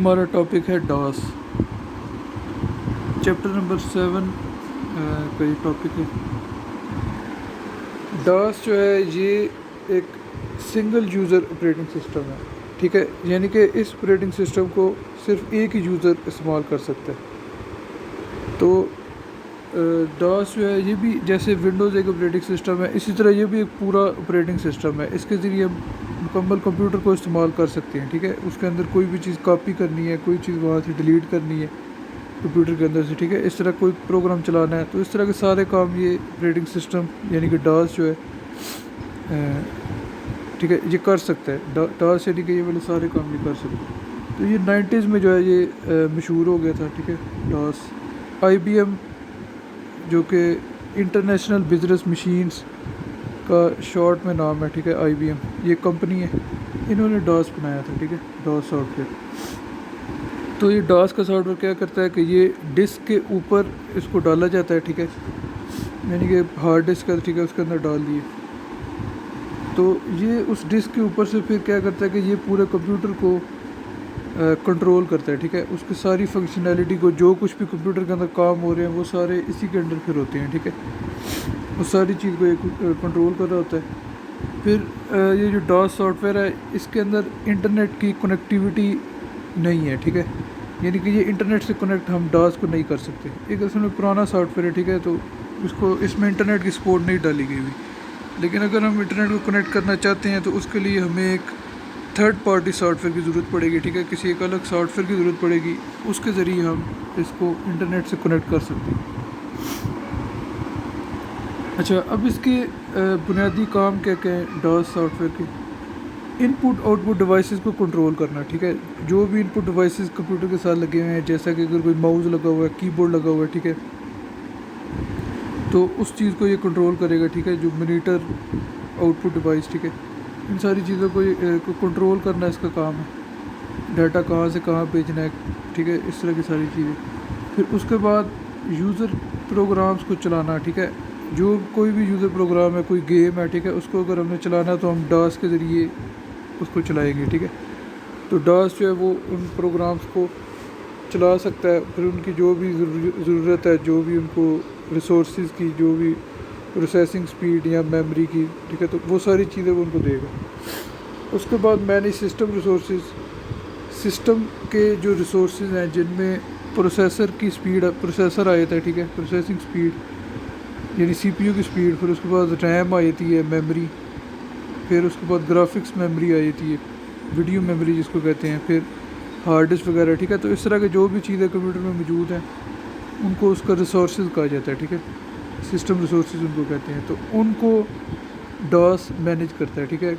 ہمارا ٹاپک ہے DOS, chapter number 7 کا یہ ٹاپک ہے۔ ڈاس جو ہے یہ ایک سنگل یوزر آپریٹنگ سسٹم ہے، ٹھیک ہے، یعنی کہ اس آپریٹنگ سسٹم کو صرف ایک ہی یوزر استعمال کر سکتا ہے۔ تو ڈاس جو ہے یہ بھی جیسے ونڈوز ایک آپریٹنگ سسٹم ہے، اسی طرح یہ بھی ایک پورا آپریٹنگ سسٹم ہے۔ اس کے ذریعے ہم مکمل کمپیوٹر کو استعمال کر سکتے ہیں، ٹھیک ہے۔ اس کے اندر کوئی بھی چیز کاپی کرنی ہے، کوئی چیز وہاں سے ڈیلیٹ کرنی ہے کمپیوٹر کے اندر سے، ٹھیک ہے، اس طرح کوئی پروگرام چلانا ہے، تو اس طرح کے سارے کام یہ آپریٹنگ سسٹم یعنی کہ ڈاس جو ہے ٹھیک ہے یہ کر سکتا ہے۔ ڈاس یعنی کہ یہ والے سارے کام یہ کر سکتا ہے۔ تو یہ 90s میں جو ہے یہ مشہور ہو گیا تھا، ٹھیک ہے، ڈاس۔ آئی بی ایم جو کہ انٹرنیشنل بزنس مشینز کا شارٹ میں نام ہے، ٹھیک ہے، آئی بی ایم یہ کمپنی ہے، انہوں نے ڈاس بنایا تھا، ٹھیک ہے، ڈاس سافٹ ویئر۔ تو یہ ڈاس کا سافٹ ویئر کیا کرتا ہے کہ یہ ڈسک کے اوپر اس کو ڈالا جاتا ہے، ٹھیک ہے، یعنی کہ ہارڈ ڈسک ہے، ٹھیک ہے، اس کے اندر ڈال دیے، تو یہ اس ڈسک کے اوپر سے پھر کیا کرتا ہے کہ یہ پورے کمپیوٹر کو کنٹرول کرتا ہے، ٹھیک ہے، اس کی ساری فنکشنالٹی کو، جو کچھ بھی کمپیوٹر کے اندر کام ہو رہے ہیں وہ سارے اسی کے انڈر پھر ہوتے ہیں، ٹھیک ہے، اس ساری چیز کو ایک کنٹرول کر رہا ہوتا ہے۔ پھر یہ جو ڈاس سافٹ ویئر ہے اس کے اندر انٹرنیٹ کی کنیکٹیوٹی نہیں ہے، ٹھیک ہے، یعنی کہ یہ انٹرنیٹ سے کنیکٹ ہم ڈاس کو نہیں کر سکتے۔ ایک اصل میں پرانا سافٹ ویئر ہے، ٹھیک ہے، تو اس میں انٹرنیٹ کی سپورٹ نہیں ڈالی گئی ہوئی، لیکن اگر ہم انٹرنیٹ کو کنیکٹ کرنا چاہتے ہیں تو اس کے لیے ہمیں ایک تھرڈ پارٹی سافٹ ویئر کی ضرورت پڑے گی، ٹھیک ہے، کسی ایک الگ سافٹ ویئر کی ضرورت پڑے گی، اس کے ذریعے ہم اس کو انٹرنیٹ سے کنیکٹ کر سکتے ہیں۔ اچھا، اب اس کے بنیادی کام کیا کیا ہیں ڈاس سافٹ ویئر کے؟ ان پٹ آؤٹ پٹ ڈیوائسز کو کنٹرول کرنا، ٹھیک ہے، جو بھی ان پٹ ڈیوائسز کمپیوٹر کے ساتھ لگے ہوئے ہیں، جیسا کہ اگر کوئی ماؤس لگا ہوا ہے، کی بورڈ لگا ہوا ہے، ٹھیک ہے، تو اس چیز کو یہ کنٹرول کرے گا، ٹھیک ہے، جو مانیٹر آؤٹ پٹ ڈیوائس، ٹھیک ہے، ان ساری چیزوں کو کنٹرول کرنا اس کا کام ہے، ڈیٹا کہاں سے کہاں بھیجنا ہے، ٹھیک ہے، اس طرح کی ساری چیزیں۔ پھر اس کے بعد یوزر پروگرامز کو چلانا، ٹھیک ہے، جو کوئی بھی یوزر پروگرام ہے، کوئی گیم ہے، ٹھیک ہے، اس کو اگر ہم نے چلانا ہے تو ہم ڈاس کے ذریعے اس کو چلائیں گے، ٹھیک ہے۔ تو ڈاس جو ہے وہ ان پروگرامز کو چلا سکتا ہے، پھر ان کی جو بھی ضرورت ہے، جو بھی ان کو ریسورسز کی، جو بھی پروسیسنگ سپیڈ یا میموری کی، ٹھیک ہے، تو وہ ساری چیزیں وہ ان کو دے گا۔ اس کے بعد مینیج سسٹم ریسورسز، سسٹم کے جو ریسورسز ہیں جن میں پروسیسر کی سپیڈ، پروسیسر آ جاتا ہے، ٹھیک ہے، پروسیسنگ سپیڈ یعنی سی پی یو کی سپیڈ، پھر اس کے بعد ریم آ جاتی ہے، میموری، پھر اس کے بعد گرافکس میموری آ جاتی ہے، ویڈیو میموری جس کو کہتے ہیں، پھر ہارڈ ڈسک وغیرہ، ٹھیک ہے، تو اس طرح کے جو بھی چیزیں کمپیوٹر میں موجود ہیں ان کو اس کا ریسورسز کہا جاتا ہے، ٹھیک ہے، سسٹم ریسورسز ان کو کہتے ہیں، تو ان کو ڈاس مینیج کرتا ہے، ٹھیک ہے،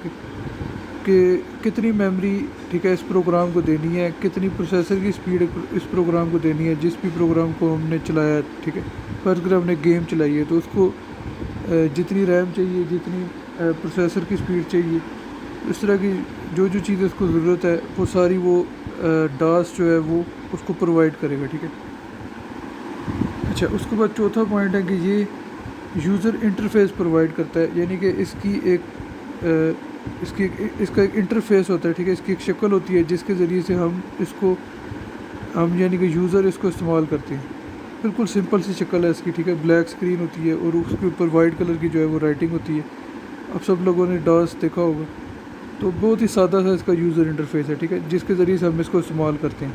کہ کتنی میموری، ٹھیک ہے، اس پروگرام کو دینی ہے، کتنی پروسیسر کی سپیڈ اس پروگرام کو دینی ہے، جس بھی پروگرام کو ہم نے چلایا ہے، ٹھیک ہے، فرض کریں ہم نے گیم چلائی ہے تو اس کو جتنی ریم چاہیے، جتنی پروسیسر کی سپیڈ چاہیے، اس طرح کی جو چیزیں اس کو ضرورت ہے وہ ساری وہ ڈاس جو ہے وہ اس کو پرووائڈ کرے گا، ٹھیک ہے۔ اچھا، اس کے بعد چوتھا پوائنٹ ہے کہ یہ یوزر انٹرفیس پرووائڈ کرتا ہے، یعنی کہ اس کا ایک انٹرفیس ہوتا ہے، ٹھیک ہے، اس کی ایک شکل ہوتی ہے جس کے ذریعے سے ہم یعنی کہ یوزر اس کو استعمال کرتے ہیں۔ بالکل سمپل سی شکل ہے اس کی، ٹھیک ہے، بلیک اسکرین ہوتی ہے اور اس کے اوپر وائٹ کلر کی جو ہے وہ رائٹنگ ہوتی ہے۔ اب سب لوگوں نے ڈاس دیکھا ہوگا، تو بہت ہی سادہ سا اس کا یوزر انٹرفیس ہے، ٹھیک ہے، جس کے ذریعے سے ہم اس کو استعمال کرتے ہیں،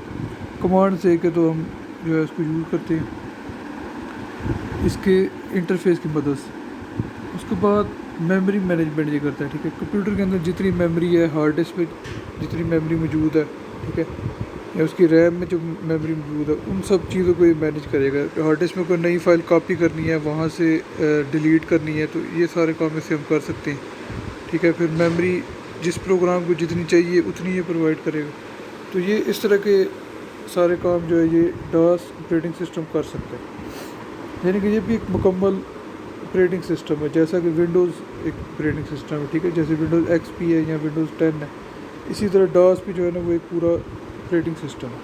کمانڈ سے کہ تو ہم جو ہے اس کو یوز کرتے ہیں اس کے انٹرفیس کی مدد سے۔ اس کے بعد میموری مینجمنٹ یہ کرتا ہے، ٹھیک ہے، کمپیوٹر کے اندر جتنی میموری ہے، ہارڈ ڈسک پہ جتنی میموری موجود ہے، ٹھیک ہے، یا اس کی ریم میں جو میموری موجود ہے، ان سب چیزوں کو یہ مینیج کرے گا۔ ہارڈ ڈسک میں کوئی نئی فائل کاپی کرنی ہے، وہاں سے ڈیلیٹ کرنی ہے، تو یہ سارے کام اس سے ہم کر سکتے ہیں، ٹھیک ہے۔ پھر میموری جس پروگرام کو جتنی چاہیے اتنی یہ پرووائڈ کرے گا، تو یہ اس طرح کے سارے کام جو ہے یہ ڈاس آپریٹنگ سسٹم کر سکتا ہے، یعنی کہ یہ بھی ایک مکمل آپریٹنگ سسٹم ہے، جیسا کہ ونڈوز ایک آپریٹنگ سسٹم ہے، ٹھیک ہے، جیسے ونڈوز ایکس پی ہے یا ونڈوز 10 ہے، اسی طرح ڈاس بھی جو ہے نا وہ ایک پورا آپریٹنگ سسٹم ہے۔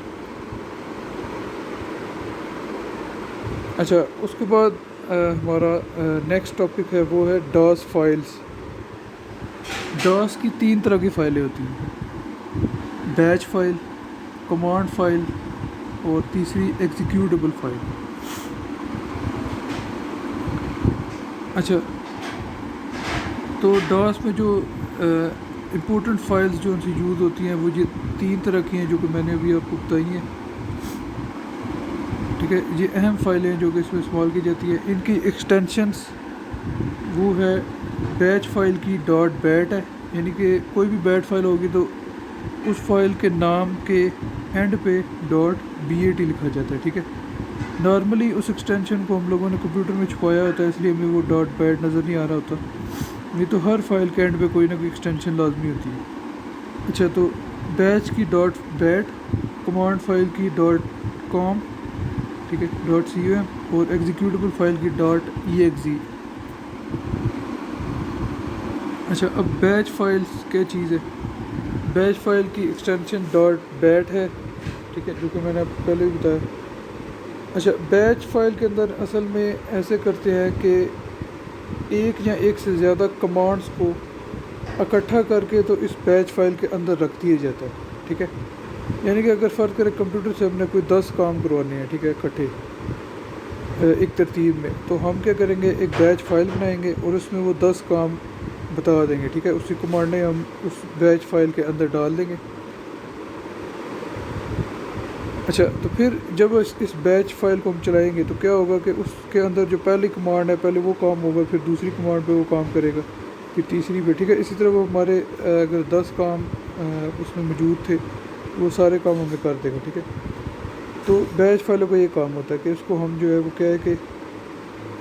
اچھا، اس کے بعد ہمارا نیکسٹ ٹاپک ہے وہ ہے ڈاس فائلز۔ ڈاس کی 3 طرح کی فائلیں ہوتی ہیں، بیچ فائل، کمانڈ فائل اور تیسری ایگزیکیوٹیبل فائل. اچھا تو ڈاس میں جو امپورٹنٹ فائلز جو ان سے یوز ہوتی ہیں وہ یہ 3 طرح کی ہیں جو کہ میں نے ابھی آپ کو بتائی ہیں. ٹھیک ہے, یہ اہم فائلیں ہیں جو کہ اس میں استعمال کی جاتی ہے. ان کی ایکسٹینشنس وہ ہے بیچ فائل کی ڈاٹ بیٹ ہے, یعنی کہ کوئی بھی بیٹ فائل ہوگی تو اس فائل کے نام کے اینڈ پہ .bat لکھا جاتا ہے. ٹھیک ہے, نارملی اس ایکسٹینشن کو ہم لوگوں نے کمپیوٹر میں چھپایا ہوتا ہے, اس لیے ہمیں وہ .bat نظر نہیں آ رہا ہوتا. نہیں تو ہر فائل کے اینڈ پہ کوئی نہ کوئی ایکسٹینشن لازمی ہوتی ہے. اچھا تو بیچ کی .bat, کمانڈ فائل کی .com, ٹھیک ہے, .com, اور ایگزیکیوٹیبل فائل کی .exe. اچھا اب بیچ فائلز کیا چیز ہے؟ بیچ فائل کی ایکسٹینشن .bat ہے, ٹھیک ہے, جو کہ میں نے آپ کو پہلے بھی بتایا. اچھا بیچ فائل کے اندر اصل میں ایسے کرتے ہیں کہ ایک یا ایک سے زیادہ کمانڈز کو اکٹھا کر کے تو اس بیچ فائل کے اندر رکھ دیا جاتا ہے. ٹھیک ہے, یعنی کہ اگر فرض کرے کمپیوٹر سے ہم نے کوئی 10 کام کروانے ہیں, ٹھیک ہے, اکٹھے ایک ترتیب میں, تو ہم کیا کریں گے, ایک بیچ فائل بنائیں گے اور اس میں وہ 10 کام بتا دیں گے. ٹھیک ہے, اسی کمانڈیں ہم اس بیچ فائل کے اندر ڈال دیں گے. اچھا تو پھر جب اس بیچ فائل کو ہم چلائیں گے تو کیا ہوگا کہ اس کے اندر جو پہلی کمانڈ ہے پہلے وہ کام ہوگا, پھر دوسری کمانڈ پہ وہ کام کرے گا, پھر تیسری پہ. ٹھیک ہے, اسی طرح وہ ہمارے اگر 10 کام اس میں موجود تھے وہ سارے کام ہمیں کر دے گا. ٹھیک ہے, تو بیچ فائلوں کا یہ کام ہوتا ہے کہ اس کو ہم جو ہے وہ کیا ہے کہ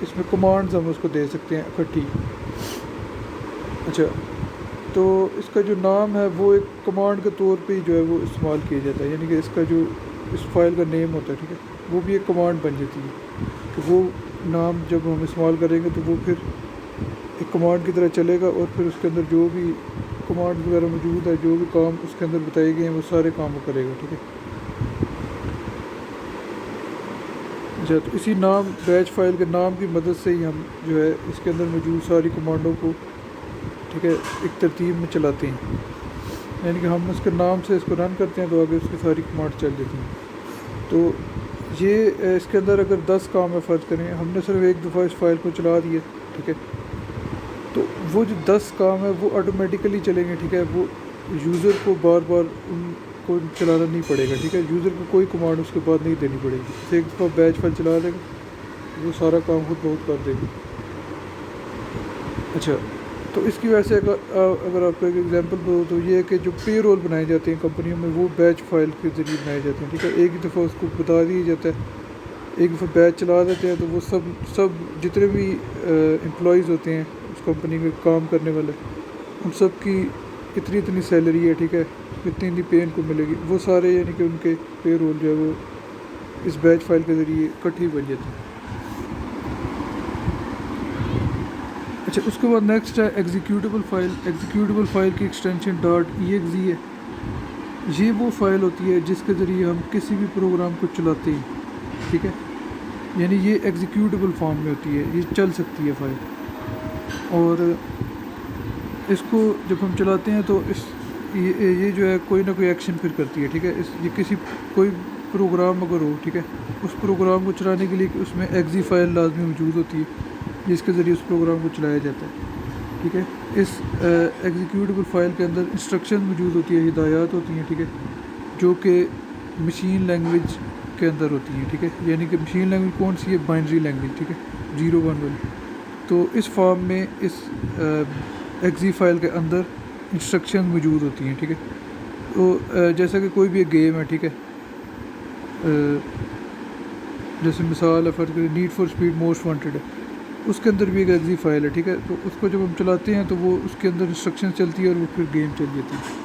اس میں کمانڈز ہم اس کو دے سکتے ہیں اکٹھی. اچھا تو اس کا جو نام ہے وہ ایک کمانڈ کے طور پہ جو ہے وہ استعمال کیا جاتا ہے, یعنی کہ اس کا جو اس فائل کا نیم ہوتا ہے, ٹھیک ہے, وہ بھی ایک کمانڈ بن جاتی ہے کہ وہ نام جب ہم استعمال کریں گے تو وہ پھر ایک کمانڈ کی طرح چلے گا, اور پھر اس کے اندر جو بھی کمانڈ وغیرہ موجود ہے, جو بھی کام اس کے اندر بتائے گئے ہیں وہ سارے کام وہ کرے گا. ٹھیک ہے, اچھا تو اسی نام بیچ فائل کے نام کی مدد سے ہی ہم جو ہے اس کے اندر موجود ساری کمانڈوں کو, ٹھیک ہے, ایک ترتیب میں چلاتے ہیں. یعنی کہ ہم اس کے نام سے اس کو رن کرتے ہیں تو آگے اس کی ساری کمانڈ چل جاتی ہیں. تو یہ اس کے اندر اگر 10 کام ہے فرض کریں, ہم نے صرف ایک دفعہ اس فائل کو چلا دیا, ٹھیک ہے, تو وہ جو 10 کام ہے وہ آٹومیٹیکلی چلیں گے. ٹھیک ہے, وہ یوزر کو بار بار ان کو چلانا نہیں پڑے گا. ٹھیک ہے, یوزر کو کوئی کمانڈ اس کے بعد نہیں دینی پڑے گی. ایک دفعہ بیچ فائل چلا دے گا, وہ سارا کام خود بہت کر دے گا. اچھا تو اس کی وجہ سے اگر آپ کو ایک ایگزامپل دو تو یہ ہے کہ جو پے رول بنائے جاتے ہیں کمپنیوں میں وہ بیچ فائل کے ذریعے بنائے جاتے ہیں. ٹھیک ہے, ایک ہی دفعہ اس کو بتا دیا جاتا ہے, ایک دفعہ بیچ چلا دیتے ہیں, تو وہ سب جتنے بھی امپلائیز ہوتے ہیں اس کمپنی میں کام کرنے والے, ان سب کی اتنی سیلری ہے, ٹھیک ہے, اتنی پے ان کو ملے گی, وہ سارے یعنی کہ ان کے پے رول جو ہے وہ اس بیچ فائل کے ذریعے اکٹھی بن جاتے ہیں. اچھا اس کے بعد نیکسٹ ہے ایگزیکیوٹیبل فائل. ایگزیکیوٹیبل فائل کی ایکسٹینشن .exe ہے. یہ وہ فائل ہوتی ہے جس کے ذریعے ہم کسی بھی پروگرام کو چلاتے ہیں. ٹھیک ہے, یعنی یہ ایگزیکیوٹیبل فارم میں ہوتی ہے, یہ چل سکتی ہے فائل, اور اس کو جب ہم چلاتے ہیں تو یہ جو ہے کوئی نہ کوئی ایکشن پھر کرتی ہے. ٹھیک ہے, یہ کوئی پروگرام اگر ہو, ٹھیک ہے, اس پروگرام کو چلانے کے لیے اس میں ایگزی فائل لازمی موجود ہوتی ہے جس کے ذریعے اس پروگرام کو چلایا جاتا ہے. ٹھیک ہے, اس ایگزیکیوٹیبل فائل کے اندر انسٹرکشن موجود ہوتی ہے, ہدایات ہوتی ہیں, ٹھیک ہے, جو کہ مشین لینگویج کے اندر ہوتی ہیں. ٹھیک ہے, یعنی کہ مشین لینگویج کون سی ہے, بائنری لینگویج. ٹھیک ہے, 0 1 والی. تو اس فارم میں اس ایگزی فائل کے اندر انسٹرکشن موجود ہوتی ہیں. ٹھیک ہے, تو جیسا کہ کوئی بھی ایک گیم ہے, ٹھیک ہے, جیسے مثال ہے فرض کریں need for speed most wanted ہے, اس کے اندر بھی ایک ایگزی فائل ہے. ٹھیک ہے, تو اس کو جب ہم چلاتے ہیں تو وہ اس کے اندر انسٹرکشن چلتی ہے اور وہ پھر گیم چل جاتی ہے.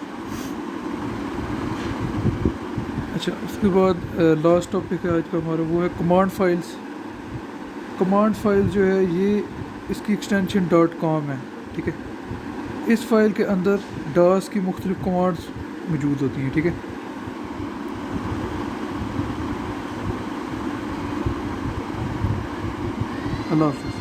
اچھا اس کے بعد لاسٹ ٹاپک ہے آج کا ہمارا, وہ ہے کمانڈ فائلز. کمانڈ فائل جو ہے یہ اس کی ایکسٹینشن .com ہے. ٹھیک ہے, اس فائل کے اندر ڈاس کی مختلف کمانڈز موجود ہوتی ہیں. ٹھیک ہے, اللہ حافظ.